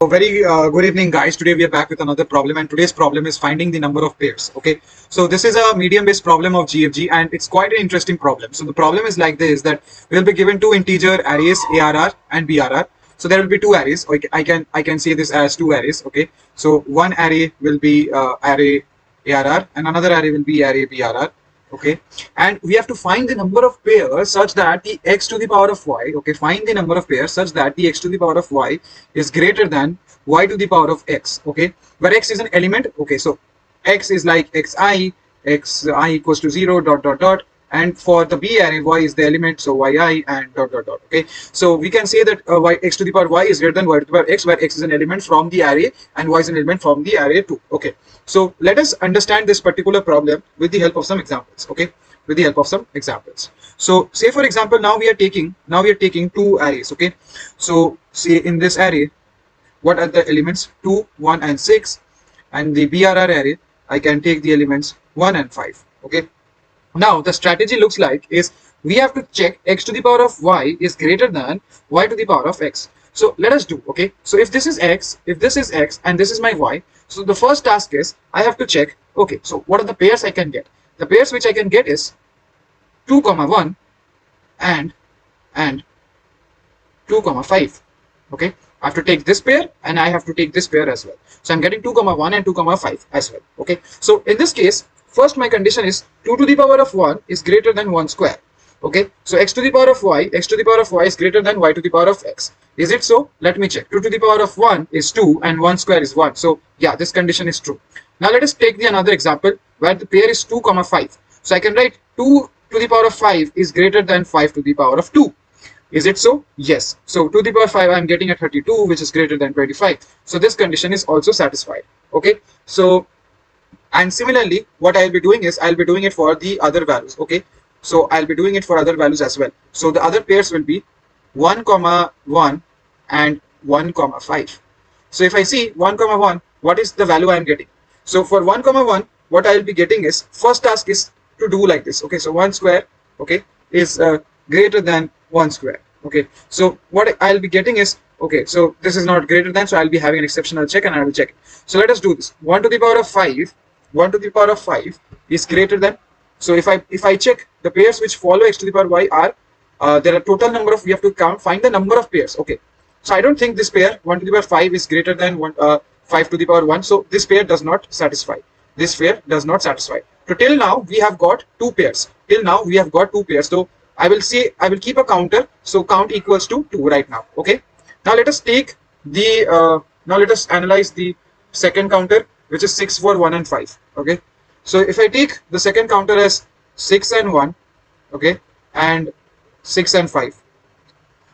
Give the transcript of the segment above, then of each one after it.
So very good evening, guys. Today we are back with another problem, and today's problem is finding the number of pairs. Okay, so this is a medium-based problem of GFG, and it's quite an interesting problem. So the problem is like this: that we'll be given two integer arrays ARR and BRR. So there will be two arrays. I can say this as two arrays. Okay, so one array will be array ARR, and another array will be array BRR. Okay, and we have to find the number of pairs such that the x to the power of y, okay, find the number of pairs such that the x to the power of y is greater than y to the power of x, okay, where x is an element. Okay, so x is like xi equals to 0 dot dot dot, and for the B array y is the element, so yi and dot dot dot. Okay, so we can say that x to the power y is greater than y to the power x, where x is an element from the array and y is an element from the array too. Okay, so let us understand this particular problem with the help of some examples. Okay, with the help of some examples. So say for example, now we are taking two arrays. Okay, so say in this array, what are the elements? 2, 1 and 6, and the BRR array I can take the elements 1 and 5. Okay, now the strategy looks like is we have to check x to the power of y is greater than y to the power of x. So let us do. Okay, so if this is x, and this is my y, so the first task is I have to check, okay, so what are the pairs I can get? The pairs which I can get is 2 comma 1 and 2 comma 5. Okay, I have to take this pair and I have to take this pair as well. So I'm getting 2 comma 1 and 2 comma 5 as well. Okay, so in this case, first my condition is 2 to the power of 1 is greater than 1 square. Okay, so x to the power of y is greater than y to the power of x. Is it so? Let me check. 2 to the power of 1 is 2 and 1 square is 1. So yeah, this condition is true. Now let us take the another example where the pair is 2 comma 5. So I can write 2 to the power of 5 is greater than 5 to the power of 2. Is it so? Yes. So 2 to the power 5 I am getting at 32, which is greater than 25. So this condition is also satisfied. Okay, so and similarly what I'll be doing is I'll be doing it for the other values. Okay, so I'll be doing it for other values as well. So the other pairs will be 1 comma 1 and 1 comma 5. So if I see 1 comma 1, what is the value I am getting? So for 1 comma 1, what I'll be getting is, first task is to do like this. Okay, so 1 square, okay, is greater than 1 square. Okay, so what I'll be getting is, okay, so this is not greater than, so I'll be having an exceptional check and I will check it. So let us do this. 1 to the power of 5 is greater than, so if I check the pairs which follow x to the power y are there are total number of, we have to find the number of pairs. Okay, so I don't think this pair 1 to the power 5 is greater than 5 to the power 1, so this pair does not satisfy. This pair does not satisfy. So till now we have got two pairs. So I will keep a counter. So count equals to 2 right now. Okay, now let us take the now let us analyze the second counter, which is 6 for 1 and 5. Okay, so if I take the second counter as 6 and 1, okay, and 6 and 5.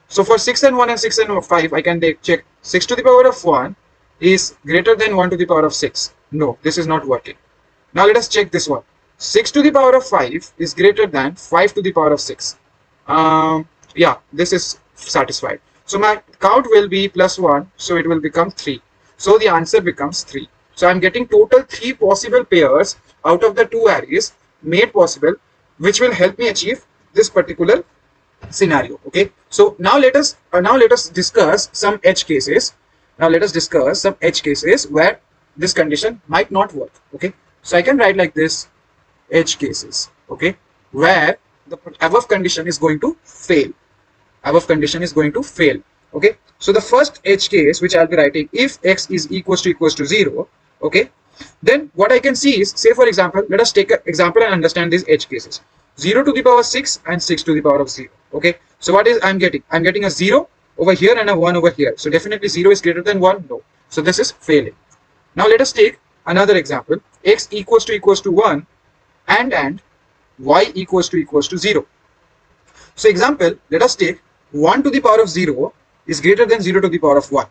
So for 6 and 1 and 6 and 5, I can check 6 to the power of 1 is greater than 1 to the power of 6. No, this is not working. Now let us check this one. 6 to the power of 5 is greater than 5 to the power of 6. Yeah, this is satisfied. So my count will be plus 1, so it will become 3. So the answer becomes 3. So I'm getting total 3 possible pairs out of the two arrays made possible, which will help me achieve this particular scenario. Okay, so now let us discuss some edge cases. Now let us discuss some edge cases where this condition might not work. Okay, so I can write like this: edge cases, okay, where the above condition is going to fail. Okay, so the first edge case which I'll be writing, if x is equals to 0, okay, then what I can see is, say for example, let us take an example and understand these edge cases. 0 to the power 6 and 6 to the power of 0. Okay, so what is I'm getting a 0 over here and a 1 over here. So definitely 0 is greater than 1. No, so this is failing. Now let us take another example. X equals to 1 and y equals to 0. So example, let us take 1 to the power of 0 is greater than 0 to the power of 1.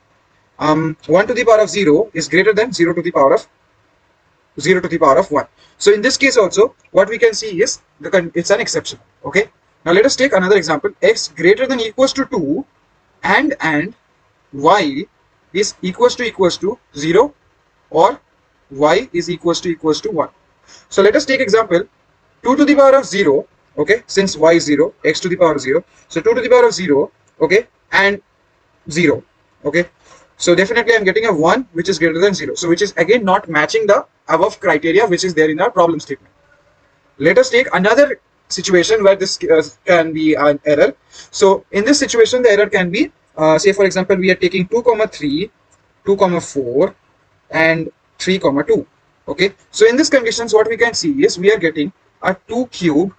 1 to the power of 0 is greater than 0 to the power of 1. So in this case also, what we can see is it's an exception. Okay, now let us take another example. X greater than equals to 2 and y is equals to 0, or y is equals to 1. So let us take example 2 to the power of 0. Okay, since y is 0, x to the power of 0. So 2 to the power of 0, okay, and 0. Okay, So definitely I'm getting a 1 which is greater than 0. So which is again not matching the above criteria which is there in our problem statement. Let us take another situation where this can be an error. So in this situation the error can be say for example we are taking 2 comma 3, 2 comma 4 and 3 comma 2. Okay, so in these conditions what we can see is we are getting a 2 cube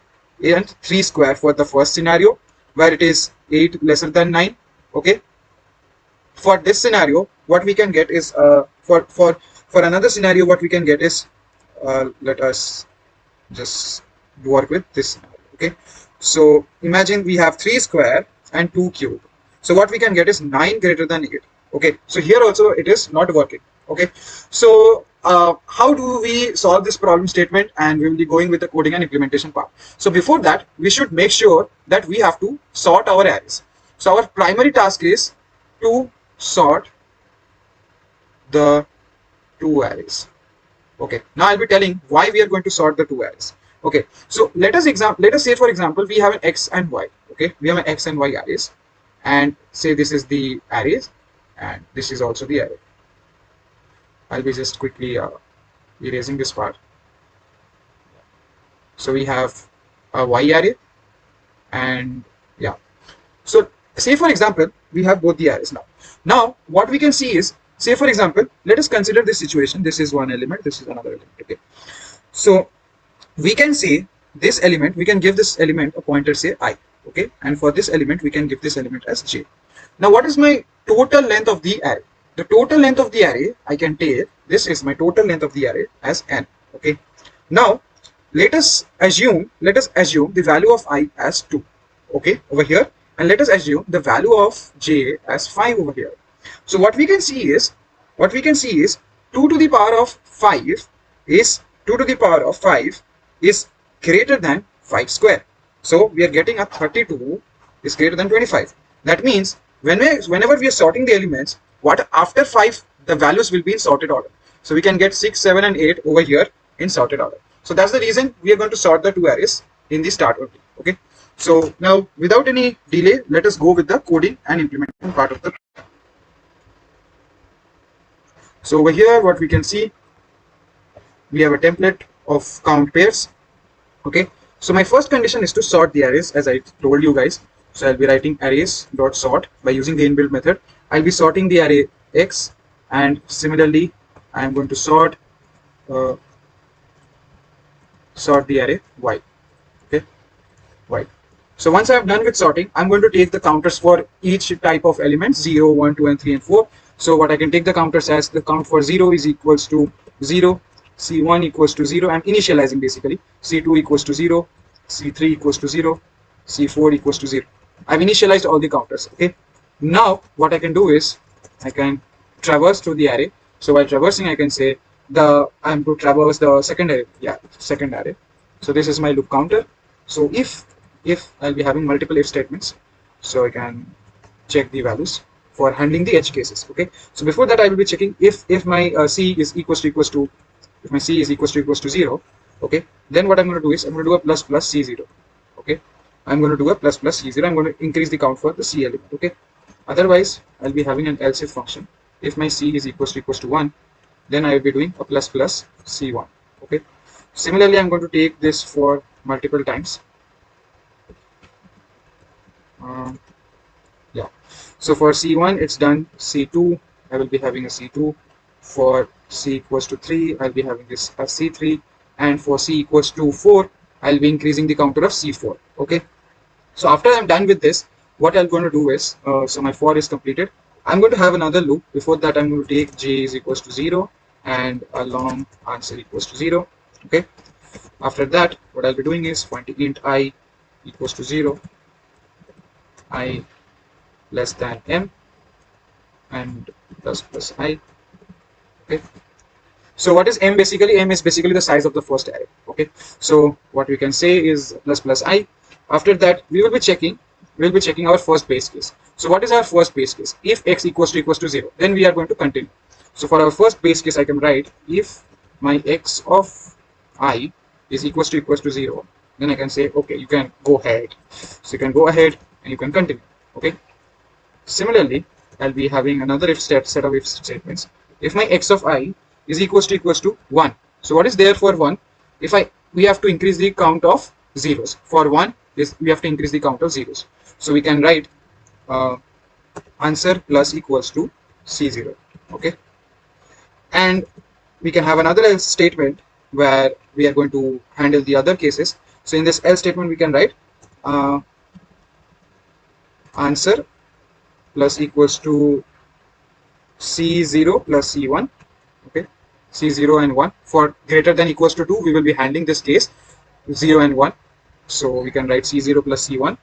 and 3 square for the first scenario where it is 8 lesser than 9. Okay, for this scenario what we can get is for another scenario what we can get is let us just work with this scenario. Okay, so imagine we have 3 square and 2 cube, so what we can get is 9 greater than 8. Okay, so here also it is not working. Okay, so how do we solve this problem statement, and we will be going with the coding and implementation part. So before that we should make sure that we have to sort our arrays. So our primary task is to sort the two arrays. Okay, now I'll be telling why we are going to sort the two arrays. Okay, so let us say for example we have an x and y. Okay, we have an x and y arrays, and say this is the arrays and this is also the array. I'll be just quickly erasing this part. So we have a y array, and yeah, so say for example we have both the arrays. Now what we can see is, say for example let us consider this situation. This is one element, this is another element. Okay, so we can say this element, we can give this element a pointer, say I. Okay, and for this element we can give this element as j. Now what is my total length of the array? The total length of the array I can take, this is my total length of the array, as n. Okay, now let us assume the value of I as 2. Okay, over here, and let us assume the value of j as 5 over here. So what we can see is 2 to the power of 5 is greater than 5 square. So we are getting a 32 is greater than 25. That means whenever we are sorting the elements, what after 5 the values will be in sorted order. So we can get 6, 7 and 8 over here in sorted order. So that's the reason we are going to sort the two arrays in the start only. Okay, so now without any delay let us go with the coding and implementation part of the. So over here what we can see, we have a template of count pairs. Okay, so my first condition is to sort the arrays, as I told you guys. So I'll be writing arrays dot sort by using the inbuilt method. I'll be sorting the array x, and similarly I am going to sort the array y. Okay, y. So once I have done with sorting, I'm going to take the counters for each type of elements, 0, 1, 2 and 3 and 4. So what I can take the counters as, the count for 0 is equals to 0, C1 equals to 0, I'm initializing basically, C2 equals to 0, C3 equals to 0, C4 equals to 0. I've initialized all the counters. Okay, now what I can do is I can traverse through the array. So while traversing I can say I'm to traverse the second array. So this is my loop counter. So if I'll be having multiple if statements, so I can check the values for handling the edge cases. Okay, so before that I will be checking if my c is equals to if my c is equals to 0. Okay, then what I'm going to do is I'm going to do a plus plus c0. Okay, I'm going to do a plus plus c0. I'm going to increase the count for the c element. Okay, otherwise I'll be having an else if function. If my c is equals to 1, then I will be doing a plus plus c1. Okay, similarly I'm going to take this for multiple times. Yeah, so for c1 it's done. C2 I will be having a c2. For c equals to 3 I'll be having this as c3, and for c equals to 4 I'll be increasing the counter of c4. Okay, so after I'm done with this, what I'm going to do is so my for is completed. I'm going to have another loop. Before that I'm going to take j is equals to 0 and a long answer equals to 0. Okay, after that what I'll be doing is pointing int I equals to 0, I less than m, and plus plus I. Okay, so what is m? Basically m is basically the size of the first array. Okay, so what we can say is plus plus I. After that we will be checking our first base case. So what is our first base case? If x equals to 0, then we are going to continue. So for our first base case I can write if my x of I is equals to 0, then I can say okay, you can go ahead. So you can go ahead and you can continue. Okay, similarly I'll be having another if set of if statements. If my x of I is equals to 1. So what is there for 1? If we have to increase the count of zeros. For 1 is we have to increase the count of zeros. So we can write answer plus equals to C0. Okay. And we can have another else statement where we are going to handle the other cases. So in this else statement we can write answer plus equals to C0 plus C1. Okay, C0 and 1. For greater than equals to 2 we will be handling this case 0 and 1. So we can write C0 plus C1.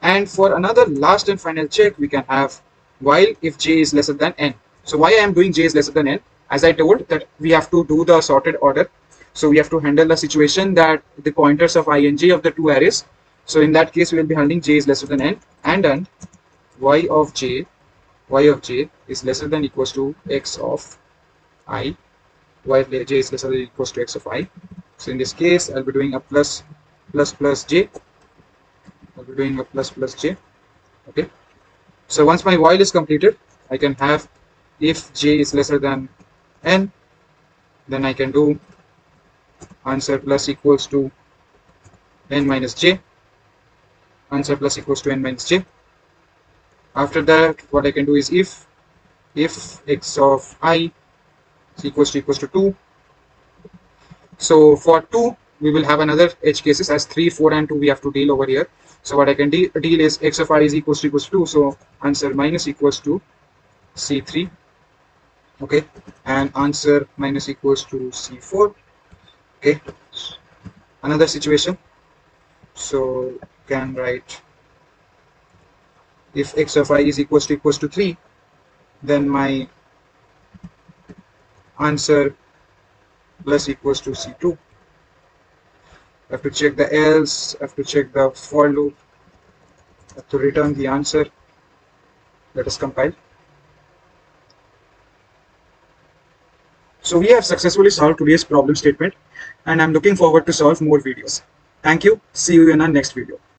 And for another last and final check we can have while if j is lesser than n. So why I am doing j is lesser than n? As I told that we have to do the sorted order. So we have to handle the situation that the pointers of I and j of the two arrays. So in that case we will be handling j is lesser than n and y of j is lesser than equals to x of I. Y of j is lesser than equals to x of I. So in this case I'll be doing a plus j. I'll be doing a plus j. Okay. So once my while is completed, I can have if j is lesser than n, then I can do answer plus equals to n minus j. Answer plus equals to n minus j. After that, what I can do is if x of I is equals to 2. So for 2, we will have another edge cases as 3, 4 and 2 we have to deal over here. So what I can deal is x of I is equals to 2. So answer minus equals to C3. Okay. And answer minus equals to C4. Okay. Another situation. So can write if x of I is equals to 3, then my answer plus equals to C2. I have to check the else, I have to check the for loop, I have to return the answer. Let us compile. So we have successfully solved today's problem statement and I'm looking forward to solve more videos. Thank you. See you in our next video.